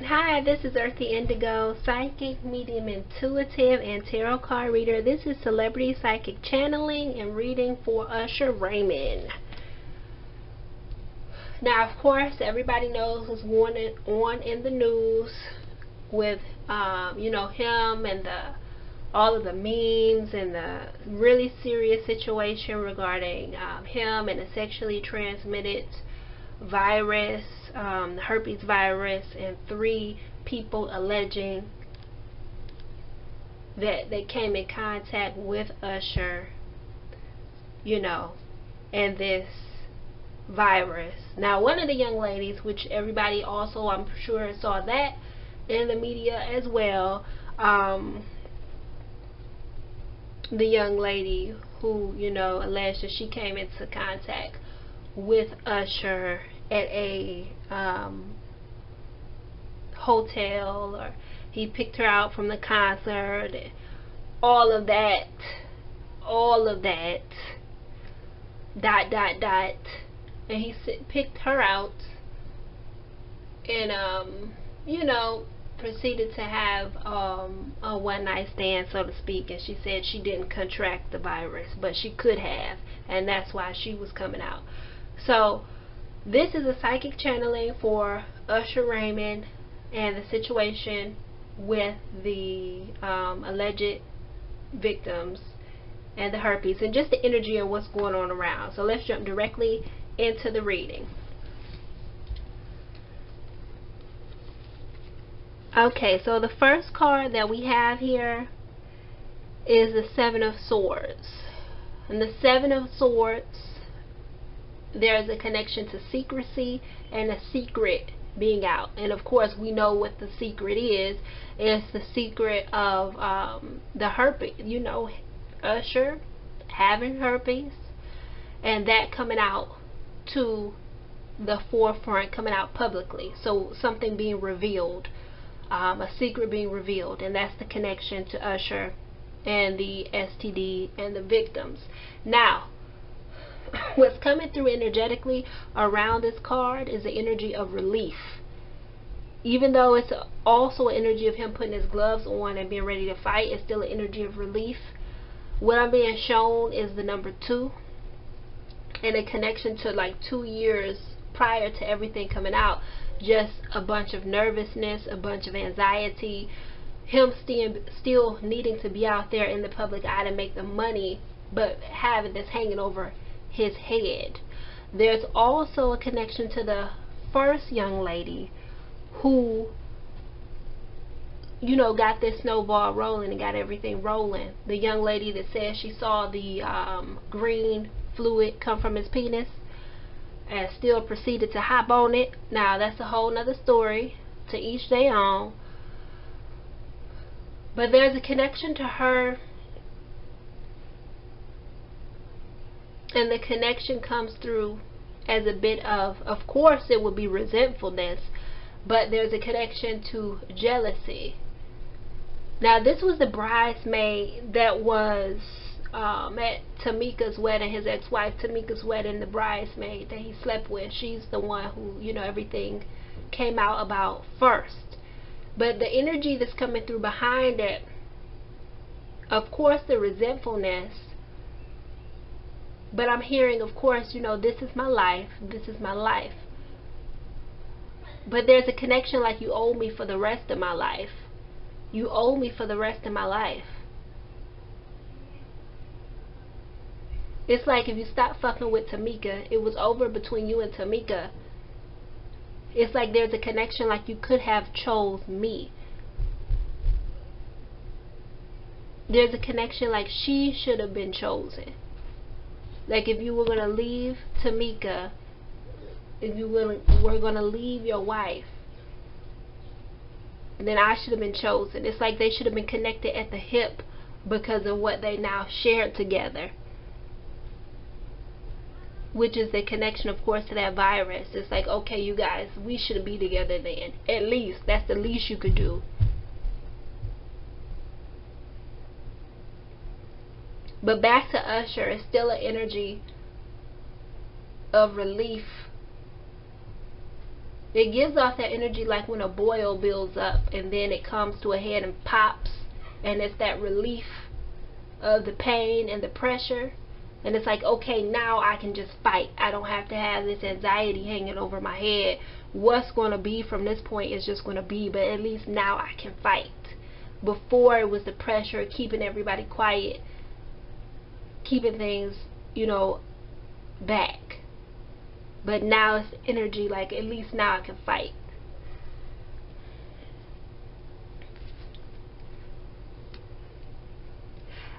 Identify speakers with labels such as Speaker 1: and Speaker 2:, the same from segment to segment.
Speaker 1: Hi, this is Earthy Indigo, psychic, medium, intuitive, and tarot card reader. This is celebrity psychic channeling and reading for Usher Raymond. Now, of course, everybody knows what's going on in the news with, him and all of the memes and the really serious situation regarding him and a sexually transmitted virus, the herpes virus, and 3 people alleging that they came in contact with Usher, and this virus. Now, one of the young ladies, which everybody also, I'm sure, saw that in the media as well, the young lady who, alleged that she came into contact with Usher at a hotel, or he picked her out from the concert, all of that, and he picked her out and proceeded to have a one night stand, so to speak. And she said she didn't contract the virus, but she could have, and that's why she was coming out. So this is a psychic channeling for Usher Raymond and the situation with the alleged victims and the herpes, and just the energy of what's going on around. So let's jump directly into the reading. Okay, so the first card that we have here is the 7 of Swords. And the 7 of Swords, there's a connection to secrecy and a secret being out. And of course, we know what the secret is. It's the secret of the herpes. Usher having herpes, and that coming out to the forefront, coming out publicly. So something being revealed, a secret being revealed, and that's the connection to Usher and the STD and the victims. Now, what's coming through energetically around this card is the energy of relief. Even though it's also an energy of him putting his gloves on and being ready to fight, it's still an energy of relief. What I'm being shown is the number 2 and a connection to like 2 years prior to everything coming out. Just a bunch of nervousness, a bunch of anxiety, him still needing to be out there in the public eye to make the money, but having this hanging over his head. There's also a connection to the first young lady who, got this snowball rolling and got everything rolling. The young lady that says she saw the green fluid come from his penis and still proceeded to hop on it. Now, that's a whole nother story, to each their own. But there's a connection to her, and the connection comes through as a bit of course it would be resentfulness, but there's a connection to jealousy. Now, this was the bridesmaid that was at Tamika's wedding, his ex-wife Tamika's wedding, the bridesmaid that he slept with. She's the one who, everything came out about first. But the energy that's coming through behind it, of course, the resentfulness. But I'm hearing, of course, this is my life. This is my life. But there's a connection like you owe me for the rest of my life. You owe me for the rest of my life. It's like if you stop fucking with Tamika, it was over between you and Tamika. It's like there's a connection like you could have chose me. There's a connection like she should have been chosen. Like if you were going to leave Tamika, if you were going to leave your wife, then I should have been chosen. It's like they should have been connected at the hip because of what they now shared together, which is the connection, of course, to that virus. It's like, okay, you guys, we should be together then. At least, that's the least you could do. But back to Usher, it's still an energy of relief It gives off that energy like when a boil builds up and then it comes to a head and pops, and it's that relief of the pain and the pressure. And it's like, okay, now I can just fight. I don't have to have this anxiety hanging over my head. What's going to be from this point is just going to be, but at least now I can fight. Before, it was the pressure, keeping everybody quiet, keeping things, back. But now it's energy like, at least now I can fight.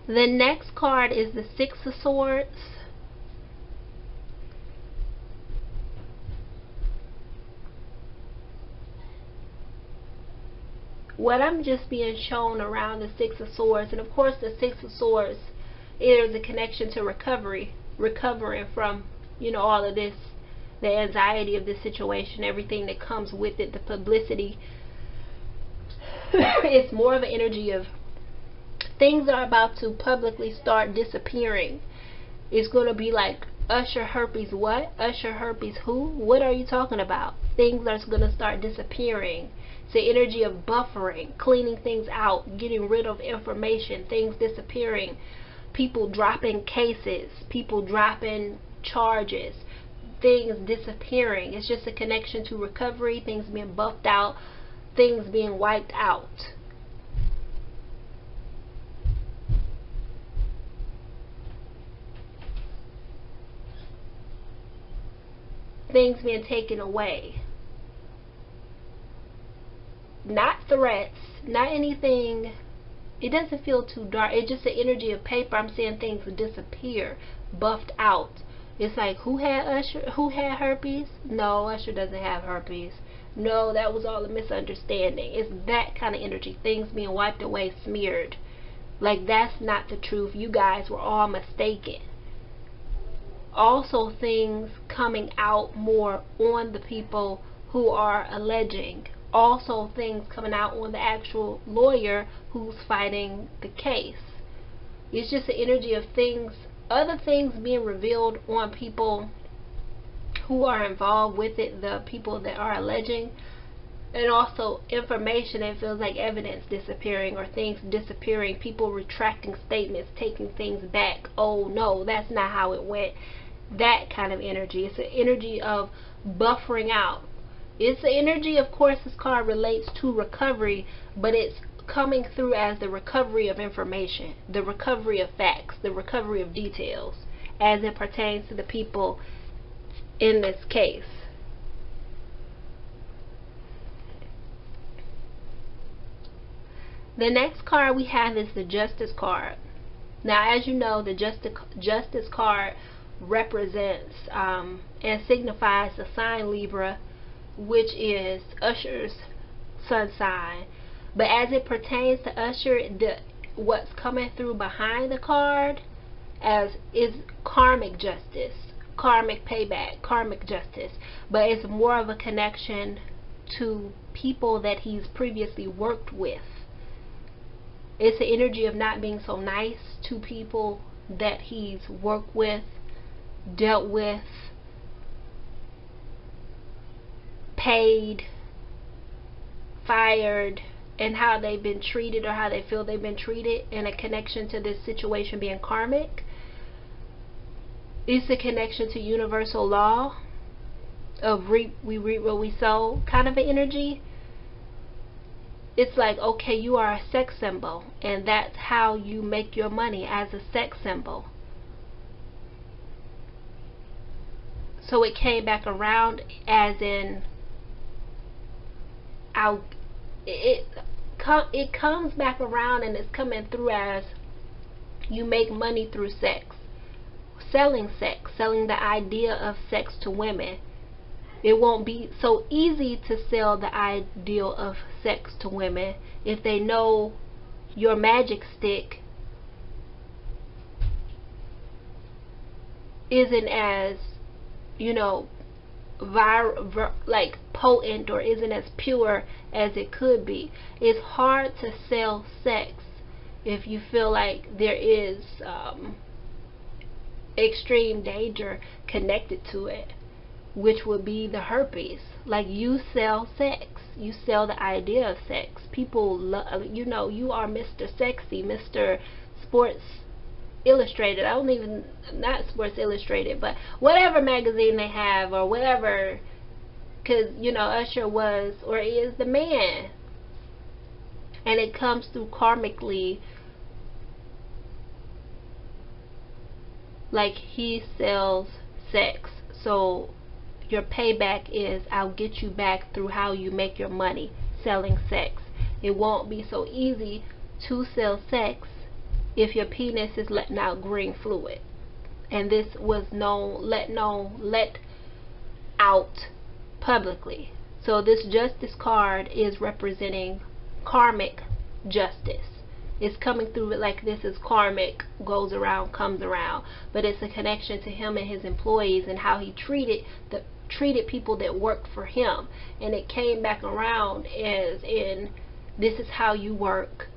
Speaker 1: The next card is the Six of Swords. What I'm just being shown around the Six of Swords, and of course the Six of Swords is a connection to recovering from, all of this, the anxiety of this situation, everything that comes with it, the publicity. It's more of an energy of things are about to publicly start disappearing. It's going to be like, Usher herpes what? Usher herpes who? What are you talking about? Things are going to start disappearing. It's the energy of buffering, cleaning things out, getting rid of information, things disappearing, people dropping cases, people dropping charges, things disappearing. It's just a connection to recovery, things being buffed out, things being wiped out. Things being taken away. Not threats, not anything. It doesn't feel too dark. It's just the energy of paper. I'm seeing things disappear, buffed out. It's like, who had herpes? No, Usher doesn't have herpes. No, that was all a misunderstanding. It's that kind of energy. Things being wiped away, smeared. Like, that's not the truth. You guys were all mistaken. Also, things coming out more on the people who are alleging. Also, things coming out on the actual lawyer who's fighting the case. It's just the energy of things, other things being revealed on people who are involved with it, the people that are alleging, and also information that feels like evidence disappearing or things disappearing, people retracting statements, taking things back. Oh no, that's not how it went. That kind of energy. It's an energy of buffering out. It's the energy, of course, this card relates to recovery, but it's coming through as the recovery of information, the recovery of facts, the recovery of details, as it pertains to the people in this case. The next card we have is the Justice card. Now, as you know, the Justice card represents and signifies the sign Libra, which is Usher's sun sign. But as it pertains to Usher, what's coming through behind the card as is karmic justice, karmic payback, karmic justice. But it's more of a connection to people that he's previously worked with. It's the energy of not being so nice to people that he's worked with, dealt with, paid, fired, and how they've been treated or how they feel they've been treated, and a connection to this situation being karmic. It's a connection to universal law of we reap what we sow kind of an energy. It's like, okay, you are a sex symbol, and that's how you make your money, as a sex symbol. So it came back around as in, it comes back around and it's coming through as you make money through sex, selling the idea of sex to women. It won't be so easy to sell the ideal of sex to women if they know your magic stick isn't as, like potent, or isn't as pure as it could be. It's hard to sell sex if you feel like there is extreme danger connected to it. which would be the herpes. Like, you sell sex, you sell the idea of sex. People love, you know, you are Mr. Sexy, Mr. Sports Illustrated. I don't even, not Sports Illustrated, but whatever magazine they have or whatever, because, you know, Usher was or is the man. And it comes through karmically. Like, he sells sex, so your payback is, I'll get you back through how you make your money, selling sex. It won't be so easy to sell sex if your penis is letting out green fluid. And this was let out publicly. So this justice card is representing karmic justice. It's coming through like this is karmic, goes around, comes around. But it's a connection to him and his employees and how he treated people that worked for him. And it came back around as in, this is how you work,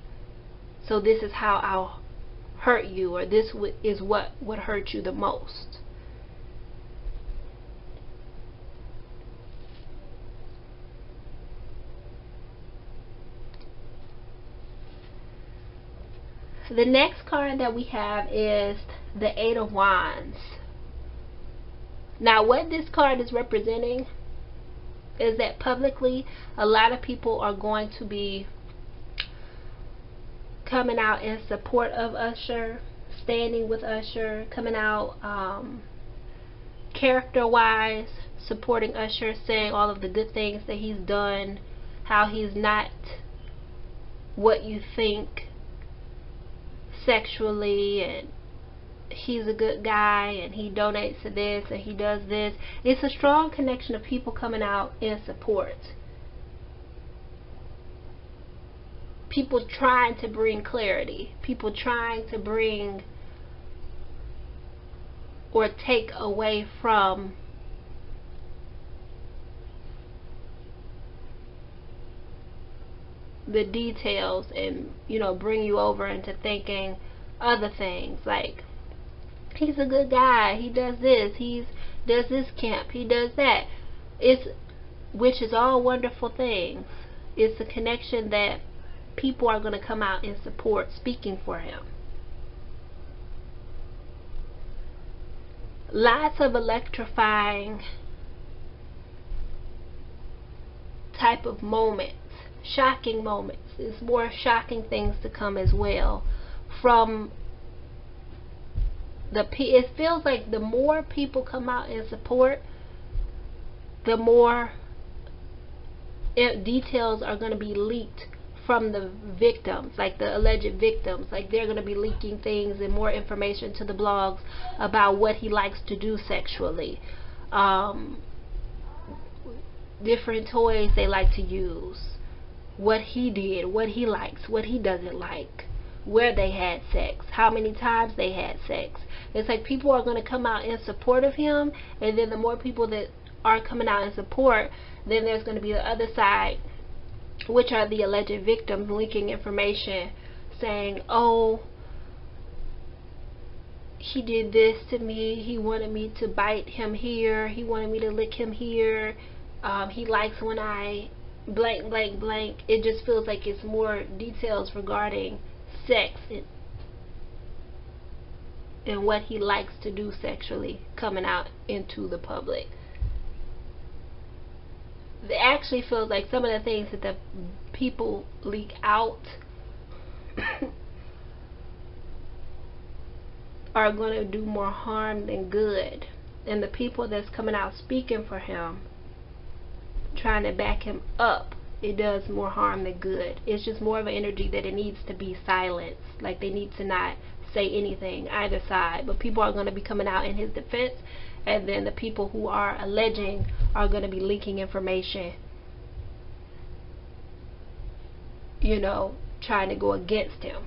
Speaker 1: so this is how I'll hurt you, or this is what would hurt you the most. The next card that we have is the Eight of Wands. Now, what this card is representing is that publicly a lot of people are going to be coming out in support of Usher, standing with Usher, coming out character-wise, supporting Usher, saying all of the good things that he's done, how he's not what you think sexually, and he's a good guy, and he donates to this, and he does this. It's a strong connection of people coming out in support. People trying to bring clarity. People trying to bring or take away from the details and, you know, bring you over into thinking other things, like, he's a good guy, he does this, he does this camp, he does that. Which is all wonderful things. It's a connection that people are going to come out in support, speaking for him. Lots of electrifying type of moments, shocking moments. There's more shocking things to come as well from it feels like the more people come out in support, the more details are going to be leaked from the victims, like the alleged victims. Like, they're going to be leaking things and more information to the blogs about what he likes to do sexually, different toys they like to use, what he did, what he likes, what he doesn't like, where they had sex, how many times they had sex. It's like people are going to come out in support of him, and then the more people that are coming out in support, then there's going to be the other side, which are the alleged victims, leaking information saying, oh, he did this to me, he wanted me to bite him here, he wanted me to lick him here, he likes when I blank blank blank. It just feels like it's more details regarding sex and what he likes to do sexually coming out into the public. It actually feels like some of the things that the people leak out are going to do more harm than good. And the people that's coming out speaking for him, trying to back him up, it does more harm than good. It's just more of an energy that it needs to be silenced. Like, they need to not say anything, either side. But people are going to be coming out in his defense, and then the people who are alleging are going to be leaking information, you know, trying to go against him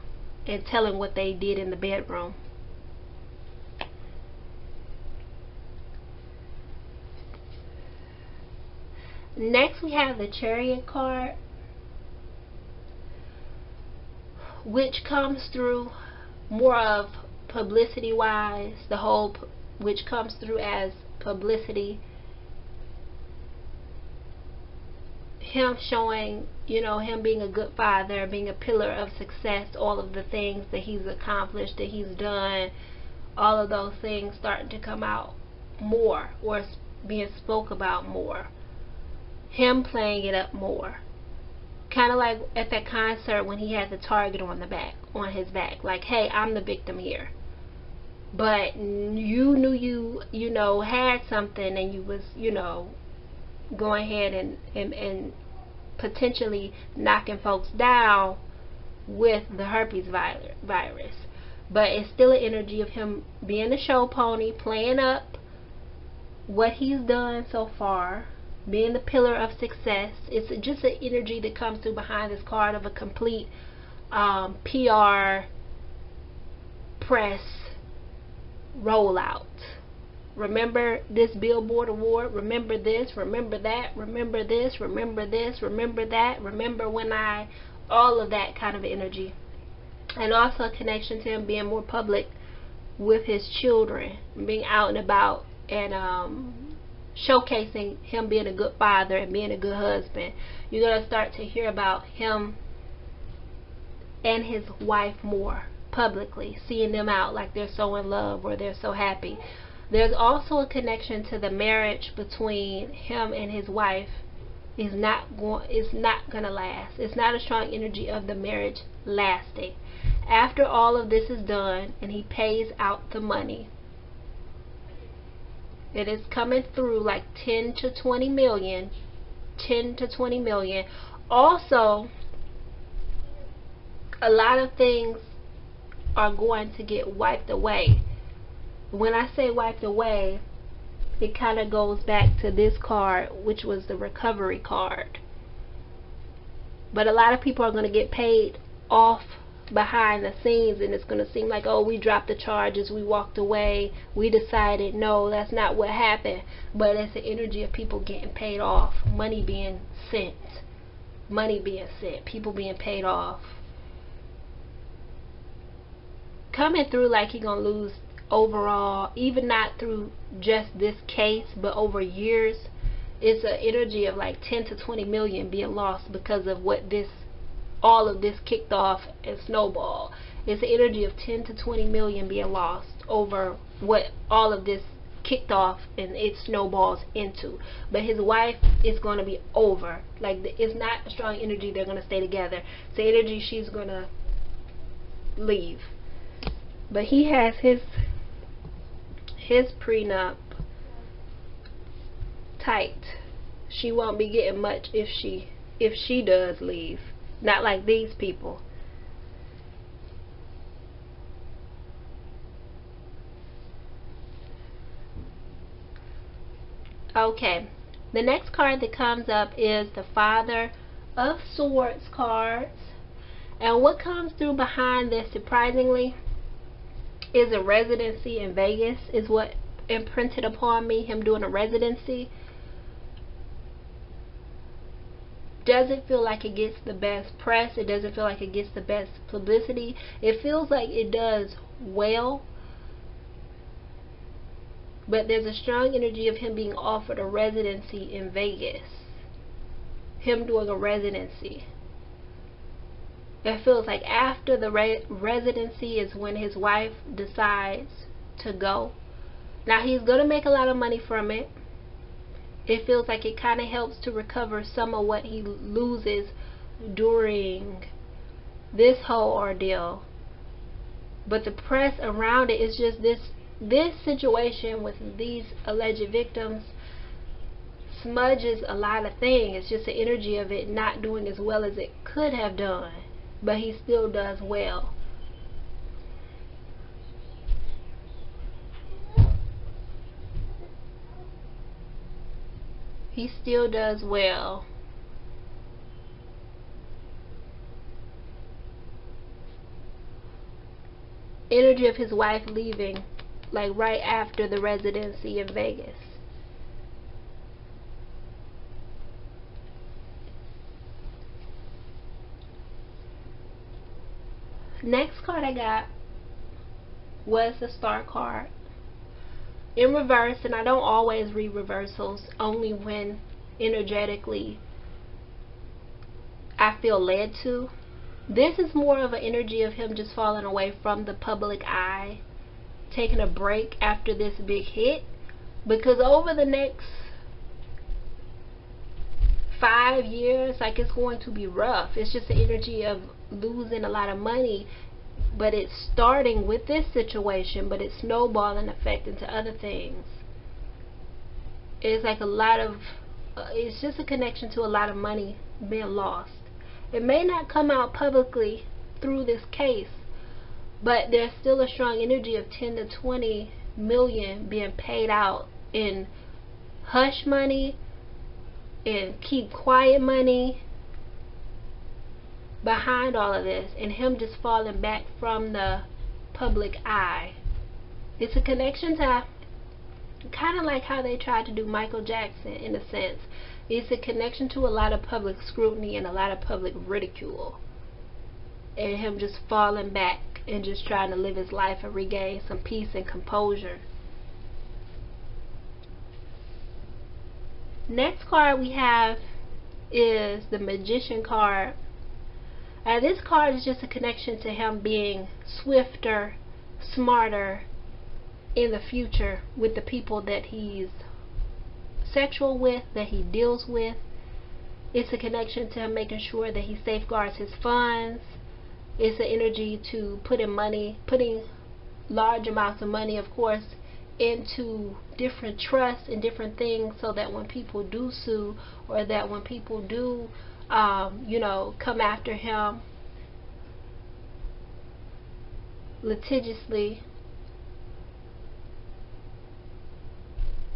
Speaker 1: and telling what they did in the bedroom. Next we have the Chariot card, which comes through more of publicity wise, which comes through as publicity him showing, him being a good father, being a pillar of success, all of the things that he's accomplished, that he's done, all of those things starting to come out more, or being spoke about more. Him playing it up more. Kind of like at that concert when he had the target on his back. Like, hey, I'm the victim here. But you knew you had something, and you was, going ahead and potentially knocking folks down with the herpes virus. But it's still an energy of him being a show pony, playing up what he's done so far, being the pillar of success. It's just an energy that comes through behind this card of a complete PR press rollout. Remember this Billboard award, remember this, remember that, remember this, remember this, remember that, remember when all of that kind of energy. And also a connection to him being more public with his children, being out and about, and showcasing him being a good father and being a good husband. You're going to start to hear about him and his wife more publicly, seeing them out like they're so in love or they're so happy. There's also a connection to the marriage between him and his wife is not gonna last. It's not a strong energy of the marriage lasting. After all of this is done and he pays out the money, it is coming through like 10 to 20 million. 10 to 20 million. Also, a lot of things are going to get wiped away. When I say wiped away, it kind of goes back to this card, which was the recovery card. But a lot of people are going to get paid off behind the scenes, and it's going to seem like, oh, we dropped the charges, we walked away, we decided. No, that's not what happened. But it's the energy of people getting paid off, money being sent, people being paid off. Coming through like you're going to lose overall, even not through just this case, but over years. It's an energy of like 10 to 20 million being lost because of what all of this kicked off and snowball. It's an energy of 10 to 20 million being lost over what all of this kicked off and it snowballs into. But his wife is going to be over. Like, it's not a strong energy they're going to stay together. It's the energy she's going to leave. But he has his prenup tight. She won't be getting much if she does leave. Not like these people. Okay. The next card that comes up is the Father of Swords cards. And what comes through behind this, surprisingly, is a residency in Vegas, is what imprinted upon me, him doing a residency. Doesn't feel like it gets the best press. It doesn't feel like it gets the best publicity. It feels like it does well, but there's a strong energy of him being offered a residency in Vegas. Him doing a residency. It feels like after the residency is when his wife decides to go. Now, he's going to make a lot of money from it. It feels like it kind of helps to recover some of what he loses during this whole ordeal. But the press around it is just this situation with these alleged victims smudges a lot of things. It's just the energy of it not doing as well as it could have done. But he still does well. He still does well. Energy of his wife leaving, like right after the residency in Vegas. Next card I got was the Star card in reverse, and I don't always read reversals, only when energetically feel led to. This is more of an energy of him just falling away from the public eye, taking a break after this big hit, because over the next 5 years, like, it's going to be rough. It's just the energy of losing a lot of money, but it's starting with this situation, but it's snowballing effect into other things. It's like a lot of it's just a connection to a lot of money being lost. It may not come out publicly through this case, but there's still a strong energy of 10 to 20 million being paid out in hush money and keep quiet money behind all of this, and him just falling back from the public eye. It's a connection to kind of like how they tried to do Michael Jackson, in a sense. It's a connection to a lot of public scrutiny and a lot of public ridicule, and him just falling back and just trying to live his life and regain some peace and composure. Next card we have is the Magician card. This card is just a connection to him being swifter, smarter in the future with the people that he's sexual with, that he deals with. It's a connection to him making sure that he safeguards his funds. It's an energy to putting large amounts of money, of course, into different trusts and different things, so that when people do sue, or that when people do come after him litigiously,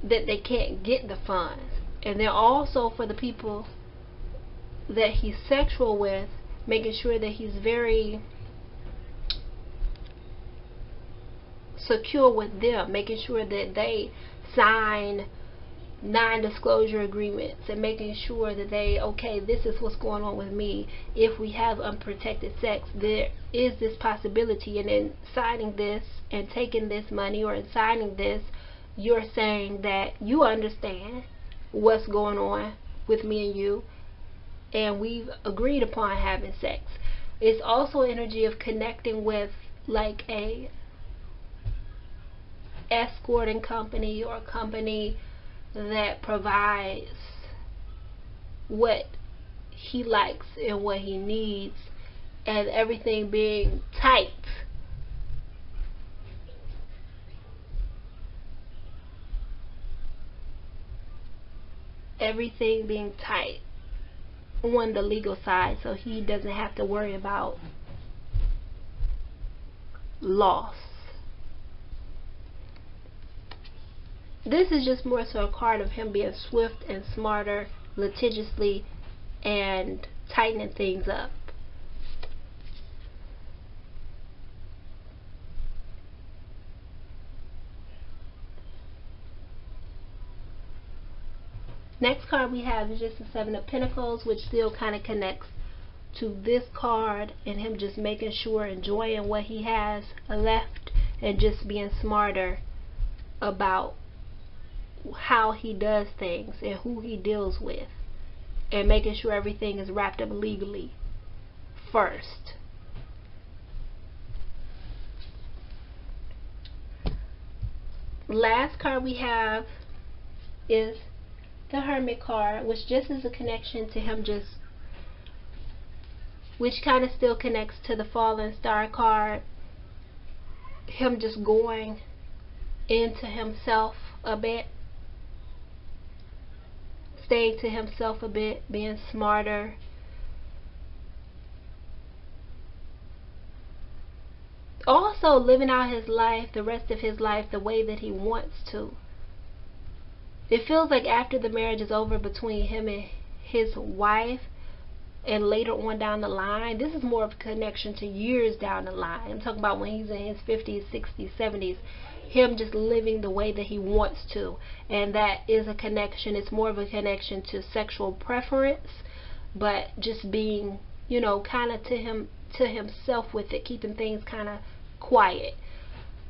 Speaker 1: that they can't get the funds. And then also for the people that he's sexual with, making sure that he's very secure with them, making sure that they sign non-disclosure agreements, and making sure that they, okay, this is what's going on with me. If we have unprotected sex, there is this possibility, and in signing this and taking this money, or in signing this, you're saying that you understand what's going on with me and you, and we've agreed upon having sex. It's also energy of connecting with like a escorting company, or a company that provides what he likes and what he needs, and everything being tight. Everything being tight on the legal side, so he doesn't have to worry about loss. This is just more so a card of him being swift and smarter litigiously and tightening things up. Next card we have is just the Seven of Pentacles, which still kind of connects to this card, and him just making sure, enjoying what he has left, and just being smarter about how he does things and who he deals with, and making sure everything is wrapped up legally first. Last card we have is the Hermit card, which just is a connection to him which kind of still connects to the Fallen Star card, him just going into himself a bit, staying to himself a bit, being smarter, also living out his life, the rest of his life, the way that he wants to. It feels like after the marriage is over between him and his wife, and later on down the line, this is more of a connection to years down the line. I'm talking about when he's in his 50s, 60s, 70s, him just living the way that he wants to. And that is a connection. It's more of a connection to sexual preference, but just being, kind of to himself with it, keeping things kind of quiet.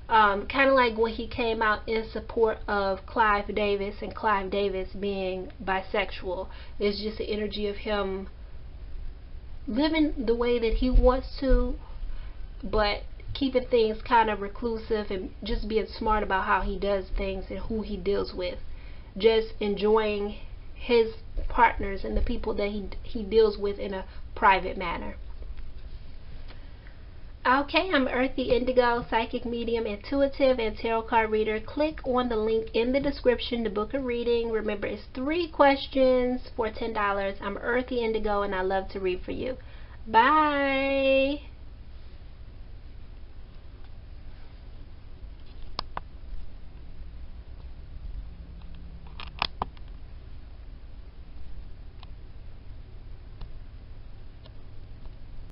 Speaker 1: Kind of like when he came out in support of Clive Davis, and Clive Davis being bisexual. It's just the energy of him living the way that he wants to, but keeping things kind of reclusive and just being smart about how he does things and who he deals with. Just enjoying his partners and the people that he deals with in a private manner. Okay, I'm Earthy Indigo, psychic medium, intuitive, and tarot card reader. Click on the link in the description to book a reading. Remember, it's 3 questions for $10. I'm Earthy Indigo, and I love to read for you. Bye.